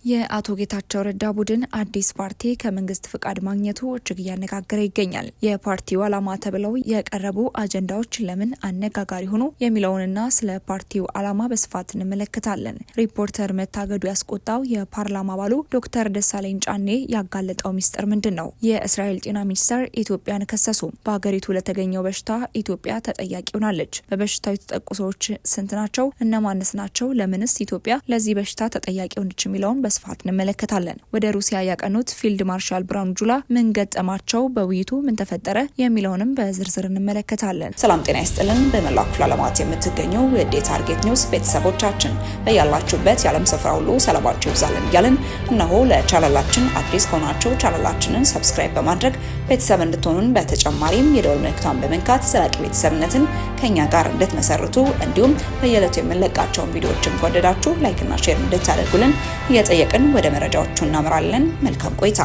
የአቶ ጌታቸው ረዳ ቡድን አዲስ ፓርቲ ከመንግስት ፍቃድ ማግኘቱ እጅግ እያነጋገረ ይገኛል። የፓርቲው ዓላማ ተብለው የቀረቡ አጀንዳዎች ለምን አነጋጋሪ ሆኑ የሚለውንና ስለ ፓርቲው ዓላማ በስፋት እንመለከታለን። ሪፖርተር መታገዱ ያስቆጣው የፓርላማ አባሉ ዶክተር ደሳለኝ ጫኔ ያጋለጠው ሚስጥር ምንድን ነው? የእስራኤል ጤና ሚኒስቴር ኢትዮጵያን ከሰሱ። በሀገሪቱ ለተገኘው በሽታ ኢትዮጵያ ተጠያቂ ሆናለች። በበሽታው የተጠቁ ሰዎች ስንት ናቸው? እነማንስ ናቸው? ለምንስ ኢትዮጵያ ለዚህ በሽታ ተጠያቂ ሆነች የሚለውን በስፋት እንመለከታለን። ወደ ሩሲያ ያቀኑት ፊልድ ማርሻል ብርሃኑ ጁላ ምን ገጠማቸው? በውይይቱ ምን ተፈጠረ? የሚለውንም በዝርዝር እንመለከታለን። ሰላም ጤና ይስጥልን። በመላው ክፍለ ዓለማት የምትገኙ የዴ ታርጌት ኒውስ ቤተሰቦቻችን በያላችሁበት የዓለም ስፍራ ሁሉ ሰላማችሁ ይብዛልን እያልን እነሆ ለቻናላችን አዲስ ከሆናችሁ ቻናላችንን ሰብስክራይብ በማድረግ ቤተሰብ እንድትሆኑን በተጨማሪም የደወል ምልክቷን በመንካት ዘላቂ ቤተሰብነትን ከኛ ጋር እንድትመሰርቱ እንዲሁም በየዕለቱ የምንለቃቸውን ቪዲዮዎችን ከወደዳችሁ ላይክና ሼር እንድታደርጉልን እየጠየቅን ወደ መረጃዎቹ እናመራለን። መልካም ቆይታ።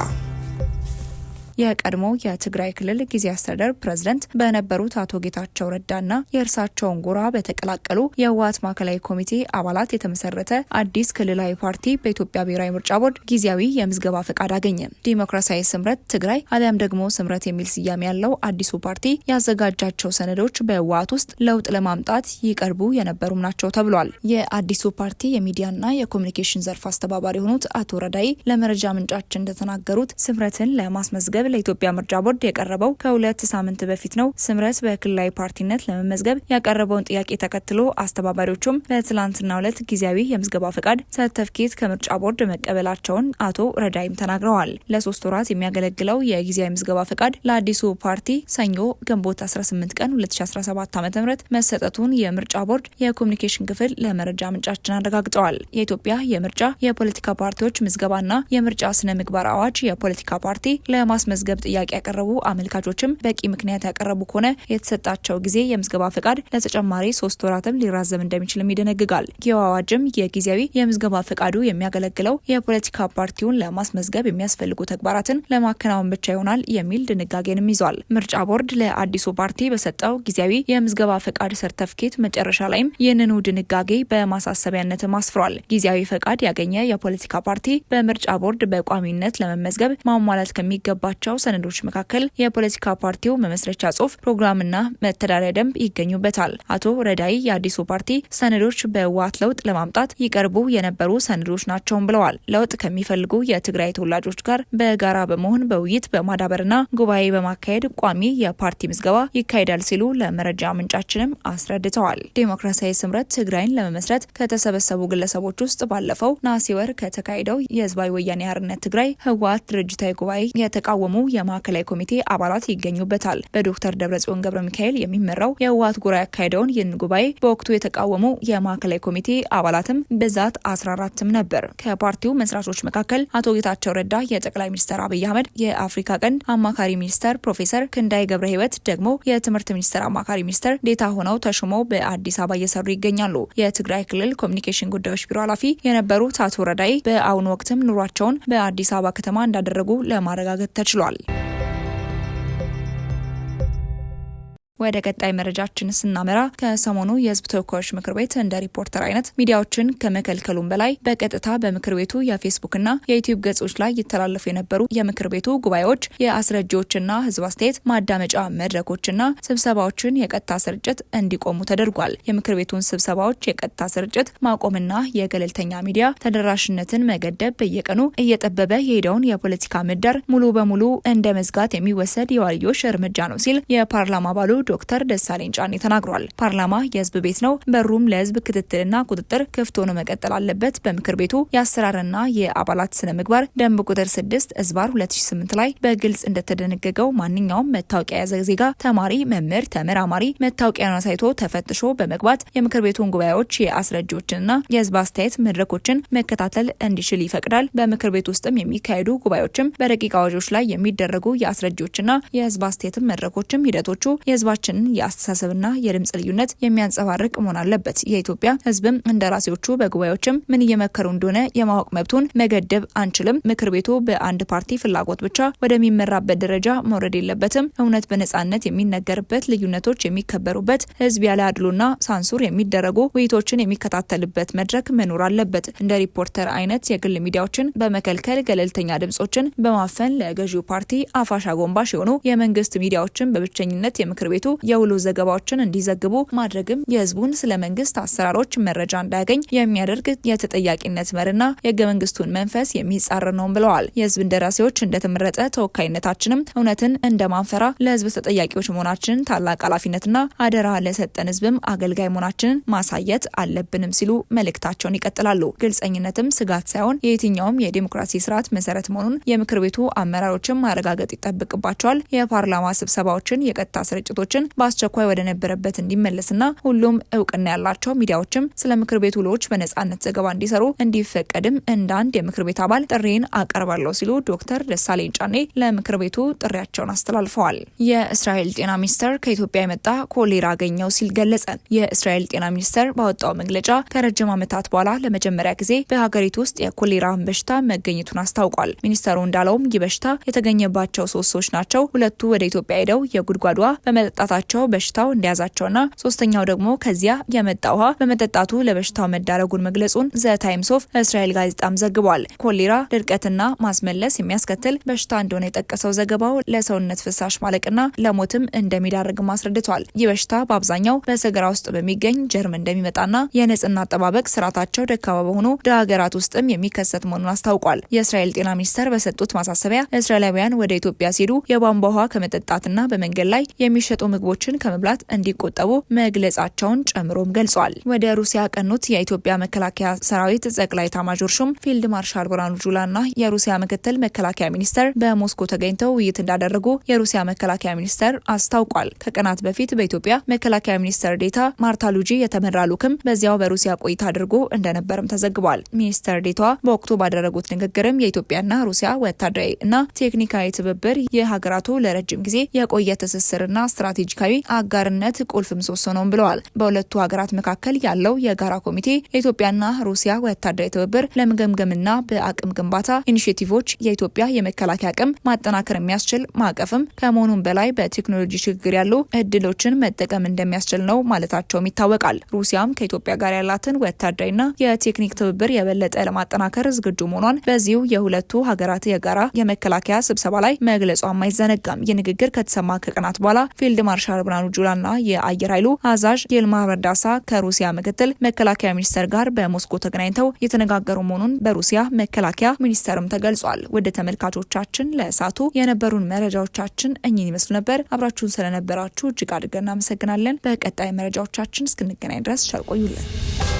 የቀድሞ የትግራይ ክልል ጊዜያዊ አስተዳደር ፕሬዝዳንት በነበሩት አቶ ጌታቸው ረዳና የእርሳቸውን ጎራ በተቀላቀሉ የህወሓት ማዕከላዊ ኮሚቴ አባላት የተመሰረተ አዲስ ክልላዊ ፓርቲ በኢትዮጵያ ብሔራዊ ምርጫ ቦርድ ጊዜያዊ የምዝገባ ፈቃድ አገኘ። ዲሞክራሲያዊ ስምረት ትግራይ አሊያም ደግሞ ስምረት የሚል ስያሜ ያለው አዲሱ ፓርቲ ያዘጋጃቸው ሰነዶች በህወሓት ውስጥ ለውጥ ለማምጣት ይቀርቡ የነበሩም ናቸው ተብሏል። የአዲሱ ፓርቲ የሚዲያና የኮሚኒኬሽን ዘርፍ አስተባባሪ የሆኑት አቶ ረዳይ ለመረጃ ምንጫችን እንደተናገሩት ስምረትን ለማስመዝገብ ለኢትዮጵያ ምርጫ ቦርድ የቀረበው ከ2 ሳምንት በፊት ነው። ስምረት በክልላዊ ፓርቲነት ለመመዝገብ ያቀረበውን ጥያቄ ተከትሎ አስተባባሪዎቹም በትላንትናው ዕለት ጊዜያዊ የምዝገባ ፈቃድ ሰርተፍኬት ከምርጫ ቦርድ መቀበላቸውን አቶ ረዳይም ተናግረዋል። ለ3 ወራት የሚያገለግለው የጊዜያዊ ምዝገባ ፈቃድ ለአዲሱ ፓርቲ ሰኞ ግንቦት 18 ቀን 2017 ዓ.ም መሰጠቱን የምርጫ ቦርድ የኮሚኒኬሽን ክፍል ለመረጃ ምንጫችን አረጋግጠዋል። የኢትዮጵያ የምርጫ የፖለቲካ ፓርቲዎች ምዝገባና የምርጫ ስነ ምግባር አዋጅ የፖለቲካ ፓርቲ ለማስመዝገብ ጥያቄ ያቀረቡ አመልካቾችም በቂ ምክንያት ያቀረቡ ከሆነ የተሰጣቸው ጊዜ የምዝገባ ፈቃድ ለተጨማሪ 3 ወራትም ሊራዘም እንደሚችልም ይደነግጋል። ይህ አዋጅም የጊዜያዊ የምዝገባ ፈቃዱ የሚያገለግለው የፖለቲካ ፓርቲውን ለማስመዝገብ የሚያስፈልጉ ተግባራትን ለማከናወን ብቻ ይሆናል የሚል ድንጋጌንም ይዟል። ምርጫ ቦርድ ለአዲሱ ፓርቲ በሰጠው ጊዜያዊ የምዝገባ ፈቃድ ሰርተፍኬት መጨረሻ ላይም ይህንኑ ድንጋጌ በማሳሰቢያነትም አስፍሯል። ጊዜያዊ ፈቃድ ያገኘ የፖለቲካ ፓርቲ በምርጫ ቦርድ በቋሚነት ለመመዝገብ ማሟላት ከሚገባቸው ሰነዶች መካከል የፖለቲካ ፓርቲው መመስረቻ ጽሑፍ፣ ፕሮግራምና መተዳደሪያ ደንብ ይገኙበታል። አቶ ረዳይ የአዲሱ ፓርቲ ሰነዶች በህወሓት ለውጥ ለማምጣት ይቀርቡ የነበሩ ሰነዶች ናቸውም ብለዋል። ለውጥ ከሚፈልጉ የትግራይ ተወላጆች ጋር በጋራ በመሆን በውይይት በማዳበርና ጉባኤ በማካሄድ ቋሚ የፓርቲ ምዝገባ ይካሄዳል ሲሉ ለመረጃ ምንጫችንም አስረድተዋል። ዲሞክራሲያዊ ስምረት ትግራይን ለመመስረት ከተሰበሰቡ ግለሰቦች ውስጥ ባለፈው ነሐሴ ወር ከተካሄደው የህዝባዊ ወያኔ ሓርነት ትግራይ ህወሓት ድርጅታዊ ጉባኤ የተቃወሙ የማዕከላዊ ኮሚቴ አባላት ይገኙበታል። በዶክተር ደብረጽዮን ገብረ ሚካኤል የሚመራው የህወሓት ጎራ ያካሄደውን ይህን ጉባኤ በወቅቱ የተቃወሙ የማዕከላዊ ኮሚቴ አባላትም ብዛት 14ም ነበር። ከፓርቲው መስራቾች መካከል አቶ ጌታቸው ረዳ የጠቅላይ ሚኒስትር አብይ አህመድ የአፍሪካ ቀንድ አማካሪ ሚኒስተር፣ ፕሮፌሰር ክንዳይ ገብረ ህይወት ደግሞ የትምህርት ሚኒስትር አማካሪ ሚኒስተር ዴታ ሆነው ተሾመው በአዲስ አበባ እየሰሩ ይገኛሉ። የትግራይ ክልል ኮሚኒኬሽን ጉዳዮች ቢሮ ኃላፊ የነበሩት አቶ ረዳይ በአሁኑ ወቅትም ኑሯቸውን በአዲስ አበባ ከተማ እንዳደረጉ ለማረጋገጥ ተችሏል። ወደ ቀጣይ መረጃችን ስናመራ ከሰሞኑ የህዝብ ተወካዮች ምክር ቤት እንደ ሪፖርተር አይነት ሚዲያዎችን ከመከልከሉም በላይ በቀጥታ በምክር ቤቱ የፌስቡክና የዩቲዩብ ገጾች ላይ ይተላለፉ የነበሩ የምክር ቤቱ ጉባኤዎች፣ የአስረጂዎችና ህዝብ አስተያየት ማዳመጫ መድረኮችና ስብሰባዎችን የቀጥታ ስርጭት እንዲቆሙ ተደርጓል። የምክር ቤቱን ስብሰባዎች የቀጥታ ስርጭት ማቆምና የገለልተኛ ሚዲያ ተደራሽነትን መገደብ በየቀኑ እየጠበበ የሄደውን የፖለቲካ ምህዳር ሙሉ በሙሉ እንደ መዝጋት የሚወሰድ የዋልዮሽ እርምጃ ነው ሲል የፓርላማ አባሉ ዶክተር ደሳለኝ ጫኔ ተናግሯል። ፓርላማ የህዝብ ቤት ነው፣ በሩም ለህዝብ ክትትልና ቁጥጥር ክፍት ሆኖ መቀጠል አለበት። በምክር ቤቱ የአሰራርና የአባላት ስነ ምግባር ደንብ ቁጥር 6/2008 ላይ በግልጽ እንደተደነገገው ማንኛውም መታወቂያ የያዘ ዜጋ፣ ተማሪ፣ መምህር፣ ተመራማሪ መታወቂያን አሳይቶ ተፈትሾ በመግባት የምክር ቤቱን ጉባኤዎች፣ የአስረጂዎችንና የህዝብ አስተያየት መድረኮችን መከታተል እንዲችል ይፈቅዳል። በምክር ቤት ውስጥም የሚካሄዱ ጉባኤዎችም በረቂቅ አዋጆች ላይ የሚደረጉ የአስረጂዎችና የህዝብ አስተያየት መድረኮችም ሂደቶቹ የህዝብ የህዝባችንን የአስተሳሰብና የድምጽ ልዩነት የሚያንጸባርቅ መሆን አለበት። የኢትዮጵያ ህዝብም እንደራሴዎቹ በጉባኤዎችም ምን እየመከሩ እንደሆነ የማወቅ መብቱን መገደብ አንችልም። ምክር ቤቱ በአንድ ፓርቲ ፍላጎት ብቻ ወደሚመራበት ደረጃ መውረድ የለበትም። እውነት በነጻነት የሚነገርበት፣ ልዩነቶች የሚከበሩበት፣ ህዝብ ያለ አድሎና ሳንሱር የሚደረጉ ውይይቶችን የሚከታተልበት መድረክ መኖር አለበት። እንደ ሪፖርተር አይነት የግል ሚዲያዎችን በመከልከል ገለልተኛ ድምጾችን በማፈን ለገዢው ፓርቲ አፋሽ አጎንባሽ የሆኑ የመንግስት ሚዲያዎችን በብቸኝነት የምክር ቤቱ የውሎ ዘገባዎችን እንዲዘግቡ ማድረግም የህዝቡን ስለ መንግስት አሰራሮች መረጃ እንዳያገኝ የሚያደርግ የተጠያቂነት መርና የህገ መንግስቱን መንፈስ የሚጻረር ነው ብለዋል። የህዝብ እንደራሴዎች እንደተመረጠ ተወካይነታችንም እውነትን እንደማንፈራ ለህዝብ ተጠያቂዎች መሆናችንን ታላቅ ኃላፊነትና አደራ ለሰጠን ህዝብም አገልጋይ መሆናችንን ማሳየት አለብንም ሲሉ መልእክታቸውን ይቀጥላሉ። ግልጸኝነትም ስጋት ሳይሆን የየትኛውም የዲሞክራሲ ስርዓት መሰረት መሆኑን የምክር ቤቱ አመራሮችም ማረጋገጥ ይጠበቅባቸዋል። የፓርላማ ስብሰባዎችን፣ የቀጥታ ስርጭቶችን በአስቸኳይ ወደ ነበረበት እንዲመለስና ሁሉም እውቅና ያላቸው ሚዲያዎችም ስለ ምክር ቤቱ ውሎች በነጻነት ዘገባ እንዲሰሩ እንዲፈቀድም እንደ አንድ የምክር ቤት አባል ጥሪን አቀርባለሁ ሲሉ ዶክተር ደሳለኝ ጫኔ ለምክር ቤቱ ጥሪያቸውን አስተላልፈዋል። የእስራኤል ጤና ሚኒስቴር ከኢትዮጵያ የመጣ ኮሌራ አገኘው ሲል ገለጸ። የእስራኤል ጤና ሚኒስቴር ባወጣው መግለጫ ከረጅም ዓመታት በኋላ ለመጀመሪያ ጊዜ በሀገሪቱ ውስጥ የኮሌራ በሽታ መገኘቱን አስታውቋል። ሚኒስቴሩ እንዳለውም ይህ በሽታ የተገኘባቸው 3 ሰዎች ናቸው። 2ቱ ወደ ኢትዮጵያ ሄደው የጉድጓድ ውሃ በመጠጣታቸው በሽታው እንደያዛቸውና ሶስተኛው ደግሞ ከዚያ የመጣ ውሃ በመጠጣቱ ለበሽታው መዳረጉን መግለጹን ዘ ታይምስ ኦፍ እስራኤል ጋዜጣም ዘግቧል። ኮሌራ ድርቀትና ማስመለስ የሚያስከትል በሽታ እንደሆነ የጠቀሰው ዘገባው ለሰውነት ፍሳሽ ማለቅና ለሞትም እንደሚዳርግም አስረድቷል። ይህ በሽታ በአብዛኛው በሰገራ ውስጥ በሚገኝ ጀርም እንደሚመጣና የንጽህና አጠባበቅ ስርዓታቸው ደካማ በሆኑ ድሃ ሀገራት ውስጥም የሚከሰት መሆኑን አስታውቋል። የእስራኤል ጤና ሚኒስቴር በሰጡት ማሳሰቢያ እስራኤላውያን ወደ ኢትዮጵያ ሲሄዱ የቧንቧ ውሃ ከመጠጣትና በመንገድ ላይ የሚሸጡ ምግቦችን ከመብላት እንዲቆጠቡ መግለጻቸውን ጨምሮም ገልጿል። ወደ ሩሲያ ቀኑት የኢትዮጵያ መከላከያ ሰራዊት ጠቅላይ ኤታማዦር ሹም ፊልድ ማርሻል ብርሃኑ ጁላና የሩሲያ ምክትል መከላከያ ሚኒስተር በሞስኮ ተገኝተው ውይይት እንዳደረጉ የሩሲያ መከላከያ ሚኒስተር አስታውቋል። ከቀናት በፊት በኢትዮጵያ መከላከያ ሚኒስተር ዴታ ማርታ ሉጂ የተመራ ልዑክም በዚያው በሩሲያ ቆይታ አድርጎ እንደነበርም ተዘግቧል። ሚኒስተር ዴታዋ በወቅቱ ባደረጉት ንግግርም የኢትዮጵያና ሩሲያ ወታደራዊ እና ቴክኒካዊ ትብብር የሀገራቱ ለረጅም ጊዜ የቆየ ትስስርና ስትራቴጂካዊ አጋርነት ቁልፍ ምሰሶ ነው ብለዋል። በሁለቱ ሀገራት መካከል ያለው የጋራ ኮሚቴ የኢትዮጵያና ሩሲያ ወታደራዊ ትብብር ለመገምገምና በአቅም ግንባታ ኢኒሼቲቮች የኢትዮጵያ የመከላከያ አቅም ማጠናከር የሚያስችል ማዕቀፍም ከመሆኑም በላይ በቴክኖሎጂ ሽግግር ያሉ እድሎችን መጠቀም እንደሚያስችል ነው ማለታቸውም ይታወቃል። ሩሲያም ከኢትዮጵያ ጋር ያላትን ወታደራዊና የቴክኒክ ትብብር የበለጠ ለማጠናከር ዝግጁ መሆኗን በዚሁ የሁለቱ ሀገራት የጋራ የመከላከያ ስብሰባ ላይ መግለጿም አይዘነጋም። ይህ ንግግር ከተሰማ ከቀናት በኋላ ፊልድ ማርሻል ብርሃኑ ጁላና የአየር ኃይሉ አዛዥ ይልማ መርዳሳ ከሩሲያ ምክትል መከላከያ ሚኒስተር ጋር በሞስኮ ተገናኝተው የተነጋገሩ መሆኑን በሩሲያ መከላከያ ሚኒስተርም ተገልጿል። ወደ ተመልካቾቻችን ለእሳቱ የነበሩን መረጃዎቻችን እኚህን ይመስሉ ነበር። አብራችሁን ስለነበራችሁ እጅግ አድርገን እናመሰግናለን። በቀጣይ መረጃዎቻችን እስክንገናኝ ድረስ ቸር ቆዩልን።